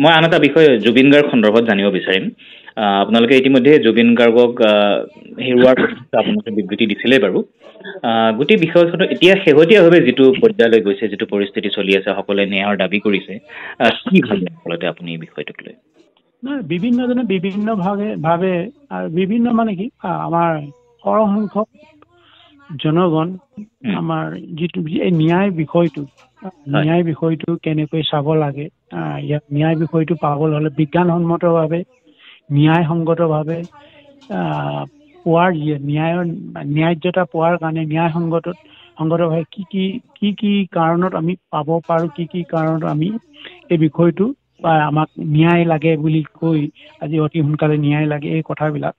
মই আন এটা বিষয় জুবিন গাৰ্গ সন্দৰ্ভত জানিব বিচাৰিম আপোনালোকে ইতিমধ্যে জুবিন গাৰ্গক হেৰুৱাৰ আপোনালোকে বিবৃতি দিছিলে বাৰু গোটেই বিষয়টো এতিয়া শেহতীয়াভাৱে যিটো পৰ্যায়লৈ গৈছে যিটো পৰিস্থিতি চলি আছে সকলোৱে ন্যায়ৰ দাবী কৰিছে কি ভাবে আচলতে আপুনি এই বিষয়টোক লৈ বিভিন্নজনে বিভিন্ন ভাৱে আৰু বিভিন্ন মানে কি আমাৰ সৰহসংখ্যক জনগণ আমাৰ যিটো এই ন্যায় বিষয়টো কেনেকৈ চাব লাগে ইয়াত ন্যায় বিষয়টো পাবলৈ হ'লে বিজ্ঞানসন্মতভাৱে ন্যায়সংগতভাৱে পোৱাৰ ন্যায্যতা পোৱাৰ কাৰণে সংগতভাৱে কি কাৰণত আমি পাব পাৰোঁ কি কাৰণত আমি এই বিষয়টো বা আমাক ন্যায় লাগে বুলি কৈ আজি অতি সোনকালে ন্যায় লাগে এই কথাবিলাক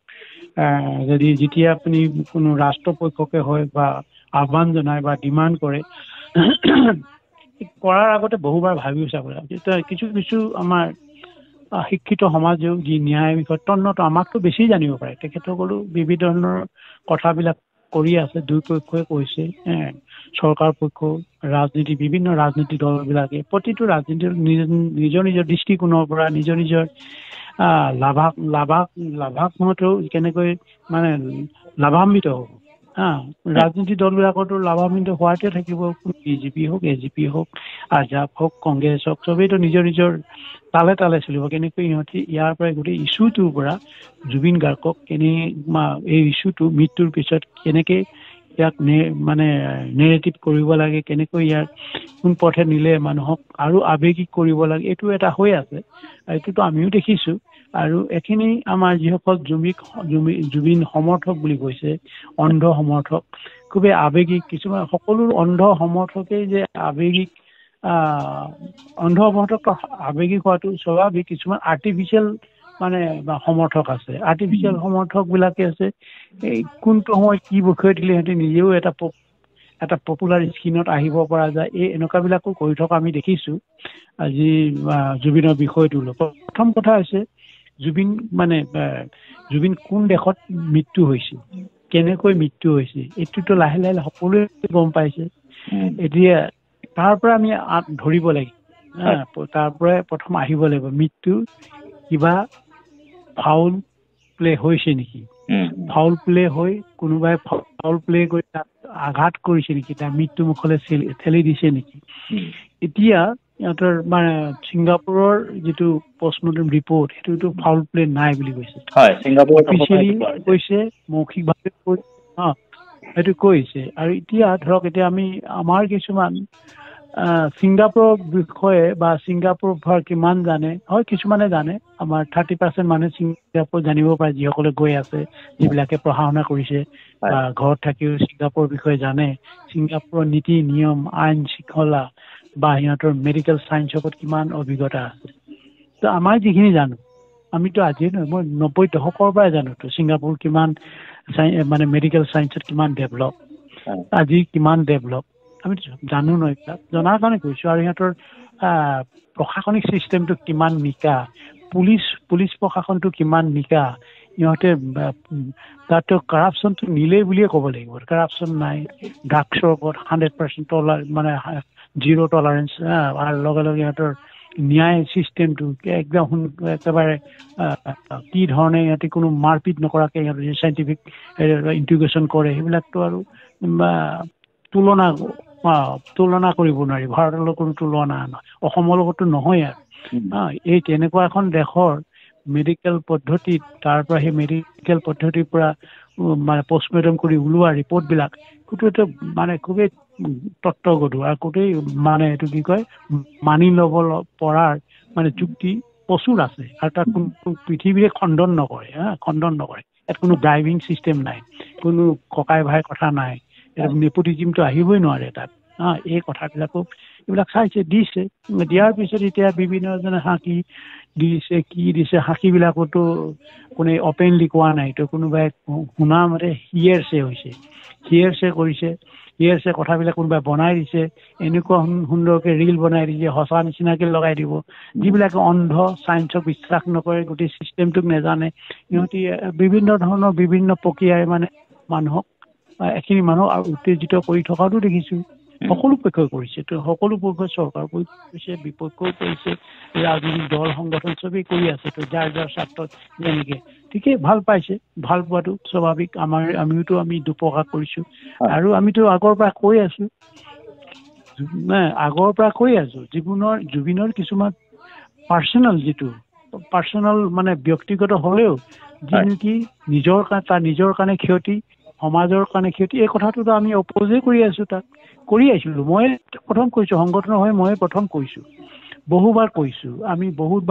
যেতিয়া আপুনি কোনো ৰাষ্ট্ৰপক্ষকে হয় বা আহ্বান জনায় বা ডিমাণ্ড কৰে কৰাৰ আগতে বহুবাৰ ভাবিও চাব লাগে কিছু আমাৰ শিক্ষিত সমাজেও যি ন্যায় বিষয়ত তন্নত আমাকতো বেছি জানিব পাৰে তেখেতসকলো বিভিন্ন ধৰণৰ কথাবিলাক কৰি আছে দুই পক্ষই কৈছে চৰকাৰ পক্ষ বিভিন্ন ৰাজনীতি দলবিলাকে প্ৰতিটো ৰাজনীতিৰ নিজৰ দৃষ্টিকোণৰ পৰা নিজৰ লাভাত্মকতেও কেনেকৈ মানে লাভান্বিত হ'ব ৰাজনীতি দলবিলাকতো লাভান্বিত হোৱাতে থাকিব বিজেপি হওক এজিপি হওক আজাপ হওক কংগ্ৰেছ হওক চবেইতো নিজৰ তালে চলিব কেনেকৈ সিহঁতি ইয়াৰ পৰা গোটেই ইছ্যুটোৰ পৰা জুবিন গাৰ্গক এই ইছ্যুটো মৃত্যুৰ পিছত কেনেকৈ ইয়াক মানে নেৰেটিভ কৰিব লাগে কেনেকৈ ইয়াক কোন পথে নিলে মানুহক আৰু আৱেগিক কৰিব লাগে এইটো এটা হৈ আছে এইটোতো আমিও দেখিছোঁ আৰু এইখিনি আমাৰ যিসকল জুবিন সমৰ্থক বুলি কৈছে অন্ধ সমৰ্থক খুবেই আৱেগিক কিছুমান সকলো অন্ধ সমৰ্থকেই যে আৱেগিক অন্ধ সমৰ্থক আৱেগিক হোৱাটো স্বাভাৱিক কিছুমান আৰ্টিফিচিয়েল মানে সমৰ্থক আছে আৰ্টিফিচিয়েল সমৰ্থকবিলাকে আছে এই কোনটো সময়ত কি বিষয় দিলে সিহঁতে নিজেও এটা পপুলাৰ স্কিনত আহিব পৰা যায় এই এনেকুৱাবিলাকো কৰি থকা আমি দেখিছোঁ আজি জুবিনৰ বিষয়টো প্ৰথম কথা হৈছে জুবিন কোন দেশত মৃত্যু হৈছে কেনেকৈ মৃত্যু হৈছে এইটোতো লাহে লাহে সকলোৱে গম পাইছে এতিয়া তাৰ পৰা আমি ধৰিব লাগিব তাৰ পৰাই প্ৰথম আহিব লাগিব মৃত্যু কিবা ফাউল প্লে হৈছে নেকি ফাউল প্লে হৈ কোনোবাই ফাউল প্লে কৰি তাক আঘাত কৰিছে নেকি তাৰ মৃত্যু মুখলৈ ঠেলি দিছে নেকি এতিয়া ইহঁতৰ মানে ছিংগাপুৰৰ যিটো পষ্টমৰ্টেম ৰিপৰ্ট সেইটোতো ফাউল প্লে নাই বুলি কৈছে অফিচিয়েলি কৈছে মৌখিকভাৱে সেইটো কৈছে আৰু এতিয়া আমি আমাৰ কিছুমান ছিংগাপুৰৰ বিষয়ে বা ছিংগাপুৰ কিমান জানে হয় কিছুমানে জানে আমাৰ 30% মানুহে ছিংগাপুৰ জানিব পাৰে যিসকলে গৈ আছে যিবিলাকে পঢ়া শুনা কৰিছে বা ঘৰত থাকিও ছিংগাপুৰৰ বিষয়ে জানে ছিংগাপুৰৰ নীতি নিয়ম আইন শৃংখলা বা সিহঁতৰ মেডিকেল ছায়েন্সৰ ওপৰত কিমান অভিজ্ঞতা আছে তো আমাৰ যিখিনি জানো আমিতো আজিয়ে নহয় মই 90 দশকৰ পৰাই জানোতো ছিংগাপুৰ কিমান মানে মেডিকেল ছায়েন্সত কিমান ডেভেলপ আজি কিমান ডেভেলপ আমি জানো ন এইবিলাক জনাৰ কাৰণে কৈছোঁ আৰু সিহঁতৰ প্ৰশাসনিক ছিষ্টেমটো কিমান নিকা পুলিচ প্ৰশাসনটো কিমান নিকা ইহঁতে তাতো কাৰাপশ্যনটো নিলেই বুলিয়ে ক'ব লাগিব কাৰাপশ্যন নাই ড্ৰাগছৰ ওপৰত 100% মানে 0 টলাৰেঞ্চ আৰু লগে লগে সিহঁতৰ ন্যায় ছিষ্টেমটো একদম একেবাৰে কি ধৰণে সিহঁতে কোনো মাৰপিট নকৰাকৈ সিহঁতে চাইণ্টিফিক ইণ্টিগ্ৰেশ্যন কৰে সেইবিলাকতো আৰু তুলনা কৰিব নোৱাৰি ভাৰতৰ লগত কোনো তুলনা নহয় অসমৰ লগতো নহয় আৰু এই তেনেকুৱা এখন দেশৰ মেডিকেল পদ্ধতিত তাৰ পৰা সেই মেডিকেল পদ্ধতিৰ পৰা মানে পষ্টমৰ্টেম কৰি ওলোৱা ৰিপৰ্টবিলাক গোটেইটো মানে খুবেই তত্ত্বগধুৰ আৰু গোটেই মানে এইটো কি কয় মানি ল'ব পৰাৰ মানে যুক্তি প্ৰচুৰ আছে আৰু তাত কোনো পৃথিৱীয়ে খণ্ডন নকৰে ইয়াত কোনো ড্ৰাইভিং ছিষ্টেম নাই কোনো ককাই ভাই কথা নাই নেপোটিজিমটো আহিবই নোৱাৰে তাত এই কথাবিলাকো এইবিলাক দিছে দিয়াৰ পিছত এতিয়া বিভিন্নজনে সাক্ষী দিছে সাক্ষীবিলাকতো কোনে অপেনলি কোৱা নাই তো কোনোবাই শুনা মতে হিয়েৰছে কৰিছে কথাবিলাক কোনোবাই বনাই দিছে এনেকুৱা সুন্দৰকৈ ৰীল বনাই দিছে সঁচা নিচিনাকৈ লগাই দিব যিবিলাকে অন্ধ ছায়েন্সক বিশ্বাস নকৰে গোটেই ছিষ্টেমটোক নেজানে সিহঁতি বিভিন্ন ধৰণৰ বিভিন্ন প্ৰক্ৰিয়াৰে মানে মানুহক এখিনি মানুহক উত্তেজিত কৰি থকাটো দেখিছোঁ সকলো পক্ষই কৰিছে। তো সকলো পক্ষই চৰকাৰ কৰিছে, বিপক্ষও কৰিছে, ৰাজনৈতিক দল সংগঠন চবেই কৰি আছে। তো যাৰ যাৰ স্বাৰ্থত যেনেকে ঠিকেই ভাল পাইছে, ভাল পোৱাটো স্বাভাৱিক। আমিওতো দুপ্ৰকাশ কৰিছো আৰু আমিতো আগৰ পৰা কৈ আছো জুবিনৰ কিছুমান পাৰ্চনেল মানে ব্যক্তিগত হ'লেও যি নেকি নিজৰ কাৰণে ক্ষতি, সমাজৰ কাৰণে ক্ষতি, এই কথাটোতো আমি অপোজেই কৰি আছো, তাক কৰি আহিছিলো। মই প্ৰথম কৈছো, সংগঠনৰ হৈ মই প্ৰথম কৈছো, বহুবাৰ কৈছো, আমি বহুত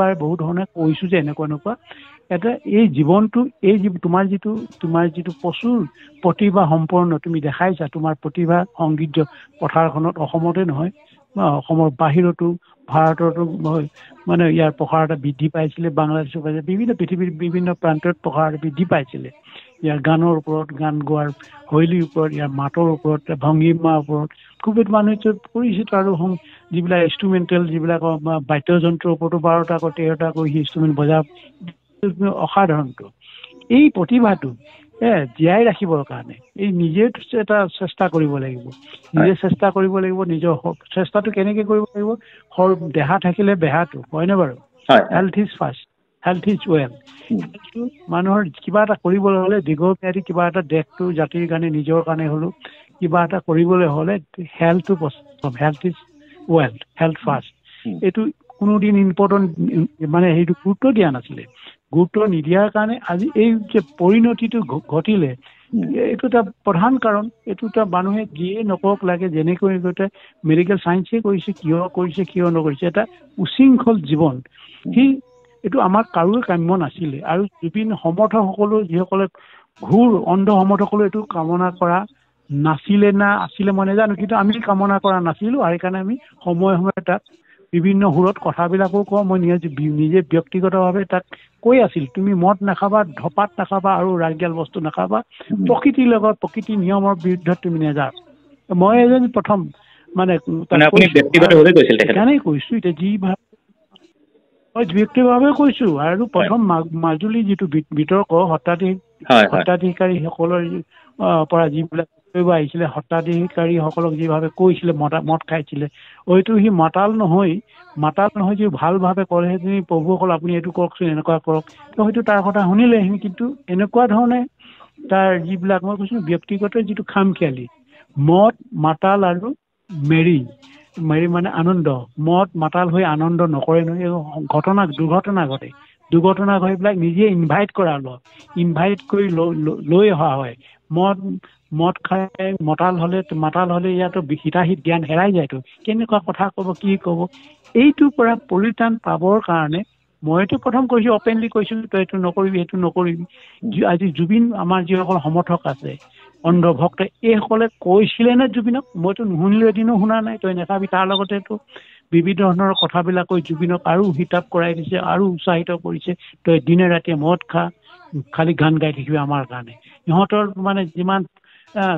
ধৰণে কৈছো যে এনেকুৱা এটা এই জীৱনটো তোমাৰ যিটো প্ৰচুৰ প্ৰতিভা সম্পন্ন তুমি দেখাইছা, তোমাৰ প্ৰতিভা সংগীত পথাৰখনত অসমতে নহয়, অসমৰ বাহিৰতো, ভাৰততো মানে ইয়াৰ প্ৰসাৰতা বৃদ্ধি পাইছিলে, বাংলাদেশৰ পৃথিৱীৰ বিভিন্ন প্ৰান্তত প্ৰসাৰতা বৃদ্ধি পাইছিলে। ইয়াৰ গানৰ ওপৰত, গান গোৱাৰ শৈলীৰ ওপৰত, ইয়াৰ মাতৰ ওপৰত, ভংগীমাৰ ওপৰত খুব মানুহে পৰিচিত। আৰু যিবিলাক ইনষ্ট্ৰুমেণ্টেল, যিবিলাক বাদ্যযন্ত্ৰৰ ওপৰতো 12টা 13টা ইনষ্ট্ৰুমেণ্ট বজা, অসাধাৰণটো। এই প্ৰতিভাটো জীয়াই ৰাখিবৰ কাৰণে এই নিজে এটা চেষ্টা কৰিব লাগিব, নিজৰ চেষ্টাটো কেনেকে কৰিব লাগিব? দেহা থাকিলে বেহাটো, হয়নে বাৰু? Health is first, health is well. মানুহৰ কিবা এটা কৰিবলৈ হ'লে, দীৰ্ঘম্যাদী কিবা এটা দেশটো জাতিৰ কাৰণে, নিজৰ কাৰণে হ'লেও কিবা এটা কৰিবলৈ হ'লে হেল্থটো প্ৰথম, health is wealth, health first. এইটো কোনোদিন ইম্পৰ্টেণ্ট মানে সেইটো গুৰুত্ব দিয়া নাছিলে। গুৰুত্ব নিদিয়াৰ কাৰণে আজি এই যে পৰিণতিটো ঘটিলে, এইটো এটা প্ৰধান কাৰণ। এইটো এটা মানুহে যিয়ে নকওক লাগে, যেনেকৈ মেডিকেল চায়েন্সে কৰিছে, কিয় নকৰিছে, এটা উশৃংখল জীৱন এইটো আমাৰ কাৰোৱে কাম্য নাছিলে। আৰু জুবিন সমৰ্থকসকলো, যিসকলে ঘোৰ অন্ধ সমৰ্থকসকলে এইটো কামনা কৰা নাছিলে না আছিলে মই নাজানো, কিন্তু আমি কামনা কৰা নাছিলো। আৰু সেইকাৰণে আমি সময়ে তাক বিভিন্ন সুৰত কথাবিলাকো কওঁ। মই নিজে ব্যক্তিগতভাৱে তাক কৈ আছিল, তুমি মদ নাখাবা, ধপাত নাখাবা আৰু ৰাগিয়াল বস্তু নাখাবা, প্ৰকৃতিৰ লগত, প্ৰকৃতিৰ নিয়মৰ বিৰুদ্ধত তুমি নেযাবা। মই এজন প্ৰথম সেইকাৰণেই কৈছো। এতিয়া যি মই ব্যক্তিগতভাৱে কৈছো। আৰু প্ৰথম মাজুলী যিটো বিতৰ্ক, সত্ৰাধিকাৰীসকলৰ পৰা যিবিলাক আহিছিলে, সত্ৰাধিকাৰীসকলক যিভাৱে কৈছিলে মদ খাইছিলে, হয়তো সি মাতাল নহয় যি ভালভাৱে ক'লে, তুমি প্ৰভুসকল আপুনি এইটো কৰকচোন, এনেকুৱা কৰক, হয়তো তাৰ কথা শুনিলে। কিন্তু এনেকুৱা ধৰণে তাৰ যিবিলাক মই কৈছো ব্যক্তিগত যিটো খামখেয়ালি, মদ, মাতাল আৰু মেৰি মানে আনন্দ, মদ মাতাল হৈ আনন্দ নকৰে নহয়। দুৰ্ঘটনা ঘটি পেলাই নিজে ইনভাইট কৰি লৈ অহা হয়। মদ খাই মাতাল হলে ইয়াতো হিতাহিত জ্ঞান হেৰাই যায়তো। কেনেকুৱা কথা ক'ব, কি ক'ব, এইটোৰ পৰা পৰিত্ৰাণ পাবৰ কাৰণে মইতো প্ৰথম কৈছো, অপেনলি কৈছো, তই এইটো নকৰিবি, সেইটো নকৰিবি। আজি জুবিন আমাৰ যিসকল সমৰ্থক আছে, অন্ধভক্ত, এইসকলে কৈছিলে নে জুবিনক? মইতো নুশুনিলো, এদিনো শুনা নাই। তই নেখাবি, তাৰ লগতেতো বিভিন্ন ধৰণৰ কথাবিলাক কৈ জুবিনক আৰু হিতাপ কৰাই দিছে, আৰু উৎসাহিত কৰিছে, তই দিনে ৰাতিয়ে মদ খা, খালি গান গাই থাকিবি আমাৰ কাৰণে। সিহঁতৰ মানে যিমান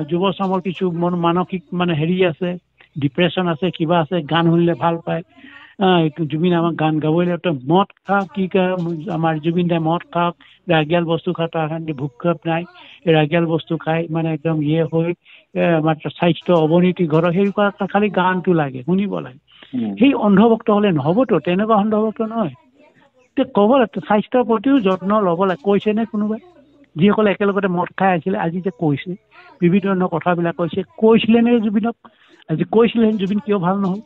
যুৱ চামৰ কিছু মানসিক মানে হেৰি আছে, ডিপ্ৰেশ্যন আছে, কিবা আছে, গান শুনিলে ভাল পায়। জুবিন আমাক গান গাবই লাগিব, তই মদ খা, কি আমাৰ জুবিন দাই মদ খাওক, ৰাগিয়াল বস্তু খা, তাৰ কাৰণে ভূক্ষেপ নাই। ৰাগিয়াল বস্তু খাই মানে একদম হৈ মাত্ৰ স্বাস্থ্য অৱনতি ঘৰৰ, সেই খালি গানটো লাগে, শুনিব লাগে। সেই অন্ধভক্ত হলে নহবতো, তেনেকুৱা অন্ধভক্ত নহয়। ক'ব লাগে স্বাস্থ্যৰ প্ৰতিও যত্ন ল'ব লাগে। কৈছেনে কোনোবাই? যিসকলে একেলগতে মদ খাই আছিলে, আজি যে কৈছে, বিভিন্ন ধৰণৰ কথাবিলাক কৈছিলে নে জুবিনক? আজি কৈছিলে জুবিন কিয় ভাল নহল?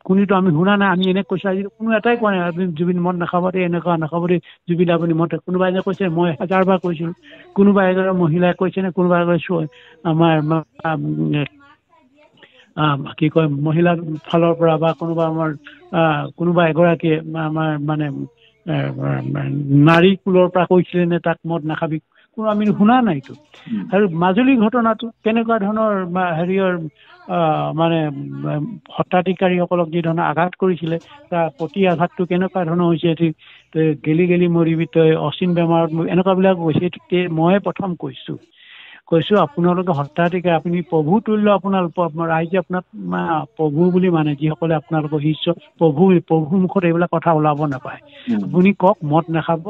কোনোতো আমি শুনা নাই। আমি এনে কৈছো, আজি কোনো এটাই কোৱা নাই আপুনি জুবিন মদ নাখাব দেই, এনেকুৱা নাখাব দেই, জুবিন আপুনি মদ। কোনোবাই যে কৈছে, মই 1000বাৰ কৈছিলো। কোনোবা এগৰাকী মহিলাই কৈছে নে? কোনোবা আমাৰ কি কয়, মহিলাৰ ফালৰ পৰা বা কোনোবা এগৰাকীয়ে আমাৰ মানে নাৰী কুলৰ পৰা কৈছিলে নে তাক মদ নাখাবি? কোনো আমি শুনা নাইতো। আৰু মাজুলীৰ ঘটনাটো কেনেকুৱা ধৰণৰ হেৰিয়ৰ মানে সত্ৰাধিকাৰীসকলক যি ধৰণৰ আঘাত কৰিছিলে, তাৰ প্ৰতি আঘাতটো কেনেকুৱা ধৰণৰ হৈছে, তই গেলি মৰিবি, তই অচিন বেমাৰত মৰিবি, এনেকুৱাবিলাক কৈছে। মই প্ৰথম কৈছো আপোনালোকে সত্ৰাধিকাৰ, আপুনি প্ৰভু তুল্য, ৰাইজে আপোনাক প্ৰভু বুলি মানে, যিসকলে আপোনালোকৰ শিষ্য, প্ৰভু মুখত এইবিলাক কথা ওলাব নাপায়। আপুনি কওক মদ নাখাব,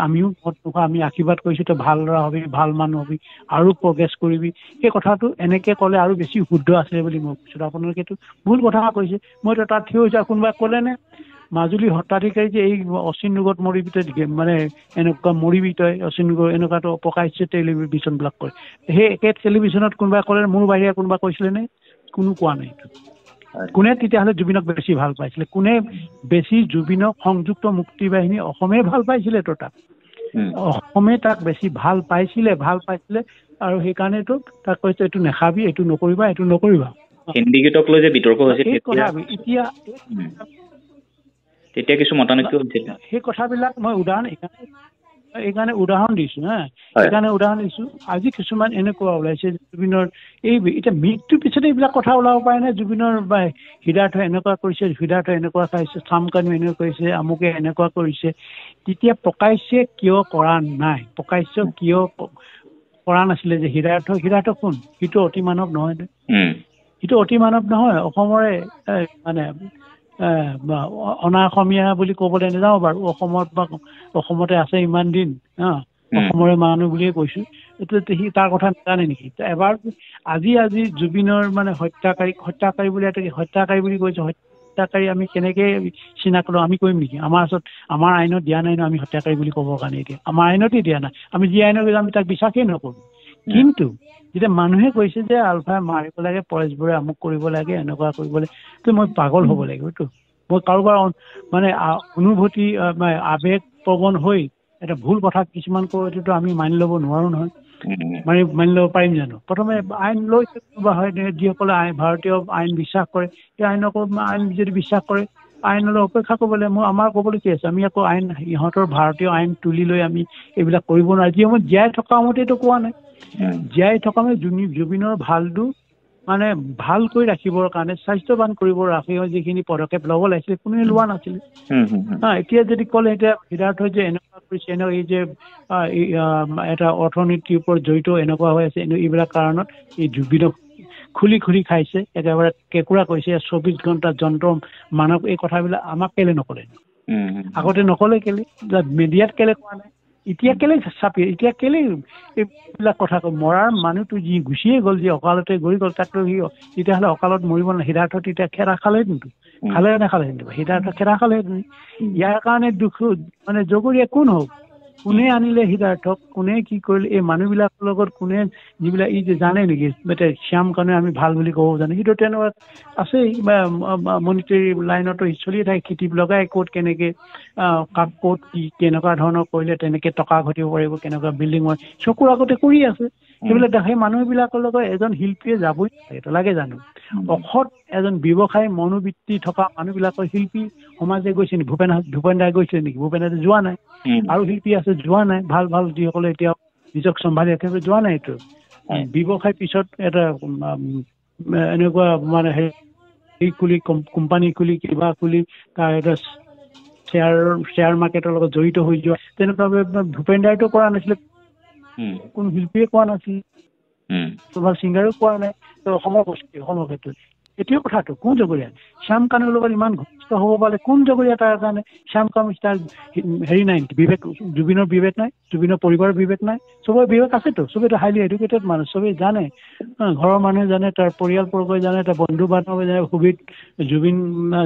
আমিও মত নোখোৱা, আমি আশীৰ্বাদ কৰিছোঁ তই ভাল ল'ৰা হবি, ভাল মানুহ হবি, আৰু প্ৰগ্ৰেছ কৰিবি। সেই কথাটো এনেকৈ ক'লে আৰু বেছি শুদ্ধ আছিলে বুলি মই কৈছোঁ। আপোনালোকে এইটো ভুল কথা কৈছে। মইতো তাত থিয় হৈছোঁ, কোনোবাই ক'লেনে মাজুলী সত্ৰাধিকাৰী যে এই অচিন ৰোগত মৰিবি তই, মানে এনেকুৱা মৰিবি তই অচিন ৰোগ, এনেকুৱাতো অপকাইছে টেলিভিশ্যনবিলাক কৰে। সেই একে টেলিভিশ্যনত কোনোবাই ক'লে, মোৰ বাহিৰে কোনোবা কৈছিলেনে? কোনো কোৱা নাই। কোনে তেতিয়াহ'লে জুবিনক বেছি ভাল পাইছিলে? কোনে বেছি জুবিনক সংযুক্ত মুক্তি বাহিনী অসমে ভাল পাইছিলে? তো তাক অসমে তাক বেছি ভাল পাইছিলে আৰু সেইকাৰণেতো তাক কৈছে এইটো নাখাবি, এইটো নকৰিবা, এইটো নকৰিবা। হিন্দী গীতক লৈ যে বিতৰ্ক হৈছিল তেতিয়া কিছু মতানৈক্য হৈছিল। সেই কথাবিলাক মই এইকাৰণে উদাহৰণ দিছোঁ হা, সেইকাৰণে উদাহৰণ দিছোঁ। আজি কিছুমান এনেকুৱা ওলাইছে জুবিনৰ এতিয়া মৃত্যুৰ পিছতে এইবিলাক কথা ওলাব পাৰে নে? জুবিনৰ বা হৃদাৰ্থ এনেকুৱা কৰিছে, হৃদাৰ্থ এনেকুৱা খাইছে, চামকানু এনেকুৱা কৰিছে, আমুকে এনেকুৱা কৰিছে। তেতিয়া প্ৰকাশ্যে কিয় কৰা নাই? প্ৰকাশ্য কিয় কৰা নাছিলে যে হৃদাৰ্থ কোন? সিটো অতি মানৱ নহয় নে? সিটো অতি মানৱ নহয়, অসমৰে মানে অনা অসমীয়া বুলি ক'বলৈ নাযাওঁ বাৰু, অসমতে আছে ইমান দিন অসমৰে মানুহ বুলিয়ে কৈছোঁ। এইটো সি তাৰ কথা নাজানে নেকি? এবাৰ আজি জুবিনৰ মানে হত্যাকাৰী বুলি কৈছে। হত্যাকাৰী আমি কেনেকৈ চিনাক্ত কৰোঁ? আমি কৰিম নেকি? আমাৰ আইনত দিয়া নাই ন আমি হত্যাকাৰী বুলি ক'বৰ কাৰণে। এতিয়া আমাৰ আইনতেই দিয়া নাই। আমি যি আইনত আমি তাক বিশ্বাসেই নকৰোঁ। কিন্তু যেতিয়া মানুহে কৈছে যে আলফাই মাৰিব লাগে, পৰেশবোৰে আমুক কৰিব লাগে, এনেকুৱা কৰিব লাগে, তো মই পাগল হ'ব লাগিবতো। মই কাৰোবাৰ মানে অনুভূতি আৱেগ প্ৰৱণ হৈ এটা ভুল কথা কিছুমান কওঁ, এইটোতো আমি মানি ল'ব নোৱাৰোঁ নহয়। মানি ল'ব পাৰিম জানো? প্ৰথমে আইন লৈছে কোনোবা হয় যিসকলে ভাৰতীয় আইন বিশ্বাস কৰে, সেই আইন যদি বিশ্বাস কৰে আইনলৈ অপেক্ষা কৰিব লাগে। আমাৰ ক'বলৈ কি আছে? আমি আকৌ ইহঁতৰ ভাৰতীয় আইন তুলি লৈ আমি এইবিলাক কৰিব নোৱাৰোঁ। যি সময়ত জীয়াই থকা সময়তেতো কোৱা নাই। জীয়াই থকা জুবিনৰ ভালটো মানে ভালকৈ ৰাখিবৰ কাৰণে, স্বাস্থ্যৱান ৰাখিবৰ যিখিনি পদক্ষেপ ল'ব লাগিছিলে কোনোৱে লোৱা নাছিলে। এতিয়া যদি ক'লে এতিয়া হৃদাৰ্থই যে এনেকুৱা কৰিছে, এই যে এটা অৰ্থনীতিৰ ওপৰত জড়িত এনেকুৱা হৈ আছে, এইবিলাক কাৰণত এই জুবিনক খুলি খাইছে, একেবাৰে কেঁকুৰা কৰিছে, 24 ঘণ্টা যন্ত্ৰ মানৱ, এই কথাবিলাক আমাক কেলে নকলে? আগতে নকলে কেলে? মিডিয়াত কেলে কোৱা নাই? এতিয়া কেলে এতিয়া কেলে এইবিলাক কথা কয়? মৰাৰ মানুহটো যি গুচিয়ে গ'ল, যি অকালতে গৈ গ'ল, তাকতো সি তেতিয়াহ'লে অকালত মৰিব নাই? হৃদাৰ্থ তেতিয়া খেদা খালে কিন্তু, খালে নাখালে কিন্তু হৃদাৰ্থ খেদা খালে। ইয়াৰ কাৰণে দুখ মানে জগৰীয়া কোন হওক? কোনে আনিলে হৃদাৰ্থক? কোনে কি কৰিলে? এই মানুহবিলাকৰ লগত কোনে যিবিলাক যে জানে নেকি? শ্যাম কানুৱে আমি ভাল বুলি ক'ব জানে, সেইটো তেনেকুৱা আছেই। মনিটৰী লাইনতো চলিয়ে থাকে, খিতিপ লগাই ক'ত কেনেকৈ কাক ক'ত কি কেনেকুৱা ধৰণৰ কৰিলে তেনেকৈ টকা ঘটিব পাৰিব, কেনেকুৱা বিল্ডিং হয় চকুৰ আগতে কৰি আছে। সেইবিলাক সেই মানুহবিলাকৰ লগত এজন শিল্পীয়ে যাবই লাগে জানো? অসৎ এজন ব্যৱসায় মনোবৃত্তি থকা মানুহবিলাকৰ শিল্পী সমাজে গৈছে নেকি? ভূপেন দাই গৈছে নেকি? ভূপেন দাই যোৱা নাই। আৰু শিল্পী আছে যোৱা নাই, ভাল যিসকলে এতিয়া নিজক চম্ভালি ৰাখে যোৱা নাই। এইটো ব্যৱসায় পিছত এটা এনেকুৱা মানে হেৰি খুলি কোম্পানী খুলি কিবা খুলি তাৰ এটা শ্বেয়াৰ মাৰ্কেটৰ লগত জড়িত হৈ যোৱা, তেনেকুৱা ভূপেন দাইতো কৰা নাছিলে, কোনো শিল্পীয়ে কোৱা নাছিল, ভাল ছিংগাৰেও কোৱা নাই। অসমৰ ক্ষেত্ৰত এতিয়াও কথাটো কোন জগৰীয়া? শ্যাম কানুৰ লগত ইমান ঘনিষ্ঠ হ'ব পাৰে কোন জগৰীয়া? তাৰ কাৰণে শ্যাম কানু তাৰ হেৰি নাই নেকি? বিবেক? জুবিনৰ বিবেক নাই? জুবিনৰ পৰিবাৰৰ বিবেক নাই? চবৰে বিবেক আছেতো, চবেইতো হাইলি এডুকেটেড মানুহ, চবেই জানে, ঘৰৰ মানুহে জানে, তাৰ পৰিয়ালবৰ্গই জানে, তাৰ বন্ধু বান্ধৱে জানে,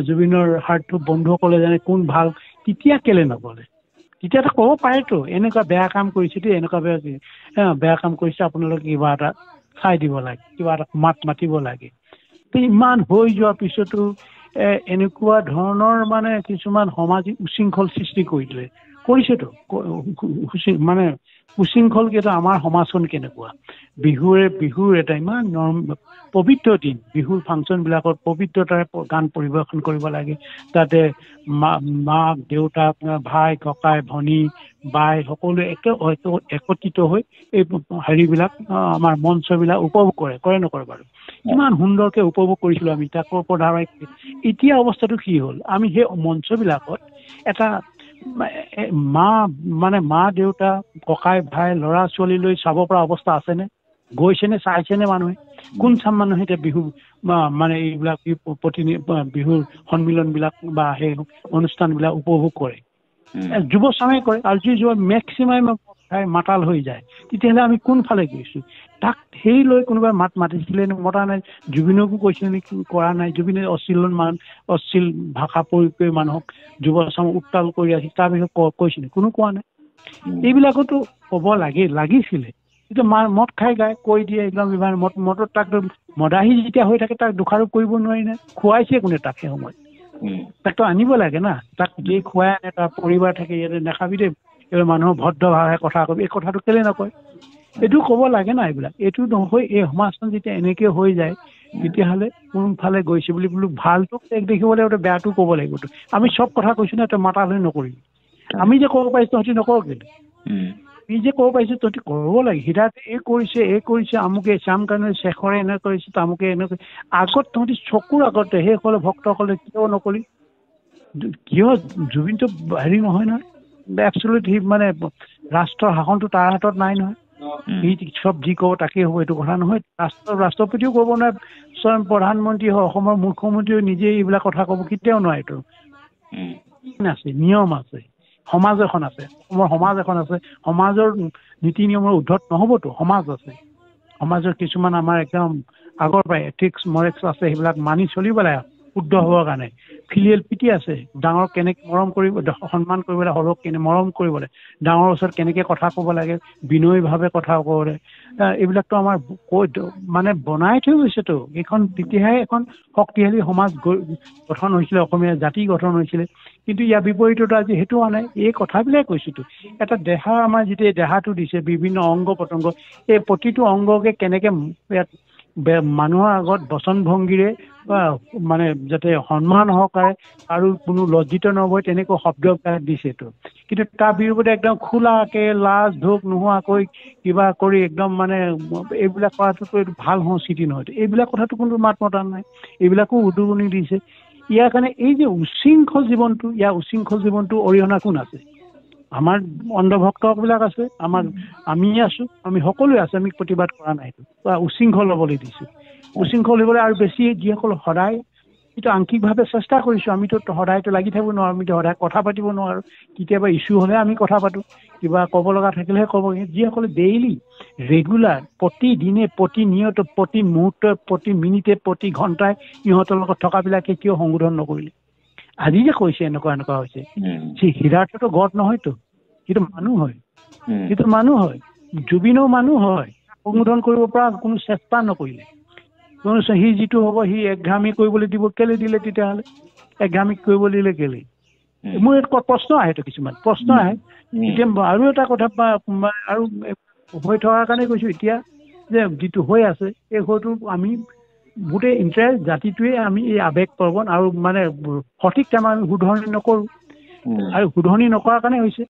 জুবিনৰ হাৰ্টটো বন্ধুসকলে জানে কোন ভাল। তেতিয়া কেলে নকলে? তেতিয়াতো ক'ব পাৰেতো এনেকুৱা বেয়া কাম কৰিছে দেই, এনেকুৱা বেয়া কাম কৰিছে, আপোনালোকে কিবা এটা চাই দিব লাগে, কিবা এটা মাতিব লাগে। ইমান হৈ যোৱাৰ পিছতো এনেকুৱা ধৰণৰ মানে কিছুমান সামাজিক উশৃংখল সৃষ্টি কৰিছেতো মানে উশৃংখলকেতো আমাৰ সমাজখন কেনেকুৱা? বিহুৰ এটা ইমান পবিত্ৰ দিন, বিহুৰ ফাংচনবিলাকত পবিত্ৰতাৰে গান পৰিৱেশন কৰিব লাগে, তাতে মাক দেউতাক ভাই ককাই ভনী বাই সকলোৱে একত্ৰিত হৈ এই হেৰিবিলাক আমাৰ মঞ্চবিলাক উপভোগ কৰে নকৰে বাৰু? ইমান সুন্দৰকৈ উপভোগ কৰিছিলোঁ আমি, তাকো ধাৰাবাহিক। এতিয়া অৱস্থাটো কি হ'ল? আমি সেই মঞ্চবিলাকত এটা মা দেউতা ককাই ভাই ল'ৰা ছোৱালী লৈ চাব পৰা অৱস্থা আছেনে? গৈছেনে? চাইছেনে মানুহে? কোন চাম মানুহে এতিয়া বিহু মানে এইবিলাক বিহুৰ সন্মিলনবিলাক বা সেই অনুষ্ঠানবিলাক উপভোগ কৰে? যুৱচামে কৰে আৰু যি যুৱ মেক্সিমাম মাতাল হৈ যায় তেতিয়াহ'লে আমি কোনফালে গৈছোঁ তাক সেই লৈ কোনোবাই মাতিছিলে মতা নাই জুবিনকো কৈছিলে নেকি কৰা নাই জুবিনে অশ্লীল ভাষা প্ৰয়োগ কৰি মানুহক যুৱচামক উত্তাল কৰি ৰাখি তাৰ বিষয়ে কৈছিলে কোনো কোৱা নাই এইবিলাকতো ক'ব লাগিছিলে কিন্তু মদ খাই গায় কৈ দিয়ে একদম মদত তাক মদাহী যেতিয়া হৈ থাকে তাক দোষাৰোপ কৰিব নোৱাৰি নে খুৱাইছে কোনে তাক সেই সময়ত তাকতো আনিব লাগে না তাক যি খুৱাই আনে তাৰ পৰিবাৰ থাকে ইয়াতে নাখাবি দেই এইবিলাক মানুহৰ ভদ্ৰ ভাষাৰে কথা কবি এই কথাটো কেলে নকয় এইটো ক'ব লাগে না এইবিলাক এইটো নহয় এই সমাজখন যেতিয়া এনেকৈ হৈ যায় তেতিয়াহ'লে কোনফালে গৈছে বুলি বোলো ভালটো দেখিব লাগিব বেয়াটো ক'ব লাগিব আমি চব কথা কৈছোঁ না তই মাতাল হৈ নকৰিবি আমি যে ক'ব পাৰিছোঁ তহঁতি নকওঁ কেলে আমি যে ক'ব পাৰিছোঁ তহঁতি ক'ব লাগে হীৰাতে এই কৰিছে আমুকে শ্যাম কানুৱে শেখৰে এনে কৰিছে তামুকে এনেকৈ আগত তহঁতি চকুৰ আগতে সেইসকলে ভক্তসকলে কিয় নকৰি কিয় জুবিনটো হেৰি নহয় নহয় এবছলুট সি মানে ৰাষ্ট্ৰৰ শাসনটো তাৰ হাতত নাই নহয় সি চব যি ক'ব তাকেই হ'ব এইটো কথা নহয় ৰাষ্ট্ৰপতিও ক'ব নোৱাৰে স্বয়ং প্ৰধানমন্ত্ৰী হয় অসমৰ মুখ্যমন্ত্ৰীও নিজে এইবিলাক কথা ক'ব কেতিয়াও নোৱাৰে এইটো আছে নিয়ম আছে সমাজ এখন আছে অসমৰ সমাজ এখন আছে সমাজৰ নীতি নিয়মৰ উদ্ধত নহ'বতো সমাজ আছে সমাজৰ কিছুমান আমাৰ একদম আগৰ পৰাই এথিক্স মৰেক্স আছে সেইবিলাক মানি চলিব লাগে শুদ্ধ হ'বৰ কাৰণে ফিলিয়েল পিটি আছে ডাঙৰ কেনেকৈ মৰম কৰিব সন্মান কৰিব লাগে সৰক কেনে মৰম কৰিব লাগে ডাঙৰ ওচৰত কেনেকৈ কথা ক'ব লাগে বিনয়ীভাৱে কথা ক'ব লাগে এইবিলাকতো আমাৰ মানে বনাই থৈ গৈছেতো এইখন তেতিয়াহে এখন শক্তিশালী সমাজ গঠন হৈছিলে অসমীয়া জাতি গঠন হৈছিলে কিন্তু ইয়াৰ বিপৰীততো আজি সেইটো হোৱা নাই এই কথাবিলাকে কৈছোঁতো এটা দেহা আমাৰ যেতিয়া দেহাটো দিছে বিভিন্ন অংগ প্ৰত্যংগ এই প্ৰতিটো অংগকে কেনেকৈ মানুহৰ আগত বচন ভংগীৰে মানে যাতে সন্মান সহকাৰে আৰু কোনো লজ্জিত নবয় তেনেকৈ শব্দ দিছেতো কিন্তু তাৰ বিৰুদ্ধে একদম খোলাকৈ লাজ ধোক নোহোৱাকৈ কিবা কৰি একদম মানে এইবিলাক কৰাটোতো এইটো ভাল সংস্কৃতি নহয় এইবিলাক কথাটো কোনো মাত মতা নাই এইবিলাকো উদগনি দিছে ইয়াৰ কাৰণে এই যে উচ্ছৃংখল জীৱনটো অৰিহণা কোন আছে আমাৰ অন্ধভক্তবিলাক আছে আমি আছোঁ আমি সকলোৱে আছোঁ আমি প্ৰতিবাদ কৰা নাইতো উচ্ছৃংখল হ'বলৈ দিছোঁ উচ্ছৃংখল হ'বলৈ আৰু বেছি যিসকল সদায় এইটো আংশিকভাৱে চেষ্টা কৰিছোঁ আমিতো সদায়তো লাগি থাকিব নোৱাৰোঁ আমিতো সদায় কথা পাতিব নোৱাৰোঁ কেতিয়াবা ইছ্যু হ'লে আমি কথা পাতোঁ কিবা ক'ব লগা থাকিলেহে ক'ব যিসকলে ডেইলি ৰেগুলাৰ প্ৰতিদিনে প্ৰতিনিয়ত প্ৰতি মুহূৰ্তত প্ৰতি মিনিটে প্ৰতি ঘণ্টাই ইহঁতৰ লগত থকাবিলাকে কিয় সংশোধন নকৰিলে আজি যে কৈছে এনেকুৱা হৈছে সি হীৰাটোতো গড নহয়তো সেইটো মানুহ হয় জুবিনো মানুহ হয় সংশোধন কৰিব পৰা কোনো চেষ্টা নকৰিলে সি যিটো হ'ব সি একঘামী কৰিবলৈ দিব কেলে দিলে তেতিয়াহ'লে একঘামী কৰিব দিলে কেলে মোৰ প্ৰশ্ন আহেতো কিছুমান প্ৰশ্ন আহে এতিয়া আৰু এটা কথা আৰু হৈ থকাৰ কাৰণে কৈছোঁ এতিয়া যে যিটো হৈ আছে এই হয়তো আমি গোটেই ইণ্টাৰেষ্ট জাতিটোৱে আমি এই আৱেগ প্ৰৱণ আৰু মানে সঠিক টাইমত আমি শুধৰণি নকৰোঁ আৰু শুধৰণি নকৰাৰ কাৰণে হৈছে